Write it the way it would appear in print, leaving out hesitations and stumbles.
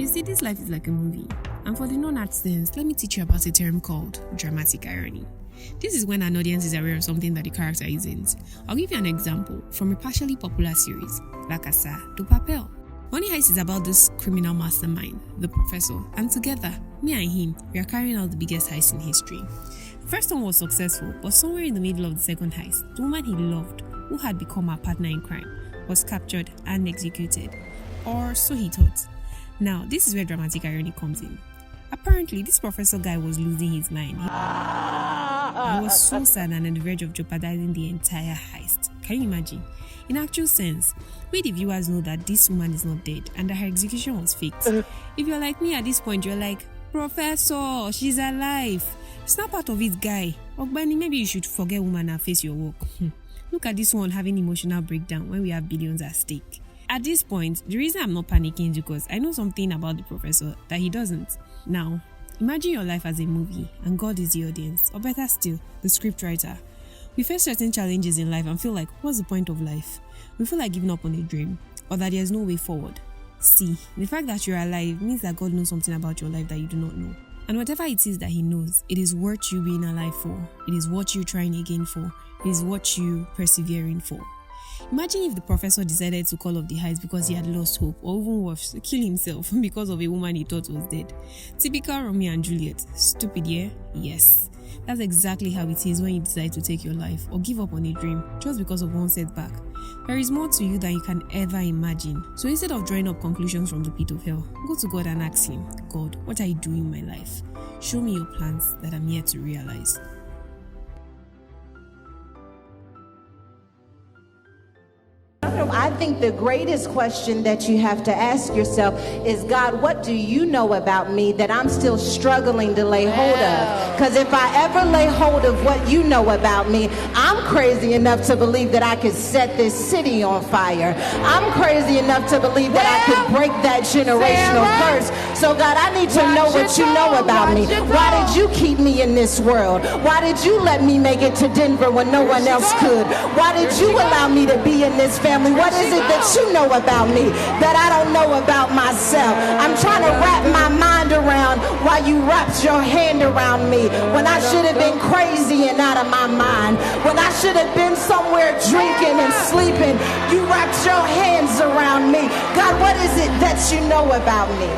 You see, this life is like a movie. And for the non-art students, let me teach you about a term called dramatic irony. This is when an audience is aware of something that the character isn't. I'll give you an example from a partially popular series, La Casa de Papel. Money Heist is about this criminal mastermind, the professor, and together, me and him, we are carrying out the biggest heist in history. The first one was successful, but somewhere in the middle of the second heist, the woman he loved, who had become our partner in crime, was captured and executed. Or so he thought. Now, this is where dramatic irony comes in. Apparently, this professor guy was losing his mind. He was so sad and on the verge of jeopardizing the entire heist. Can you imagine? In actual sense, we the viewers know that this woman is not dead and that her execution was faked. If you're like me at this point, you're like, Professor, she's alive. Snap out of it, guy. Ogbani, maybe you should forget woman and face your work. Look at this one having emotional breakdown when we have billions at stake. At this point, the reason I'm not panicking is because I know something about the professor that he doesn't. Now, imagine your life as a movie and God is the audience, or better still, the scriptwriter. We face certain challenges in life and feel like, what's the point of life? We feel like giving up on a dream, or that there's no way forward. See, the fact that you're alive means that God knows something about your life that you do not know. And whatever it is that He knows, it is worth you being alive for. It is what you're trying again for. It is what you're persevering for. Imagine if the professor decided to call off the heist because he had lost hope, or even worse, kill himself because of a woman he thought was dead. Typical Romeo and Juliet. Stupid, yeah? Yes. That's exactly how it is when you decide to take your life or give up on a dream just because of one setback. There is more to you than you can ever imagine. So instead of drawing up conclusions from the pit of hell, go to God and ask Him, God, what are you doing in my life? Show me your plans that I'm yet to realize. I think the greatest question that you have to ask yourself is, God, what do you know about me that I'm still struggling to lay hold of? Because if I ever lay hold of what you know about me, I'm crazy enough to believe that I could set this city on fire. I'm crazy enough to believe that I could break that generational curse. So God, I need to know what you know about me. Why did you keep me in this world? Why did you let me make it to Denver when no one else could? Why did you allow me to be in this family? What is it that you know about me that I don't know about myself? I'm trying to wrap my mind around why you wrapped your hand around me when I should have been crazy and out of my mind. When I should have been somewhere drinking and sleeping, you wrapped your hands around me. God, what is it that you know about me?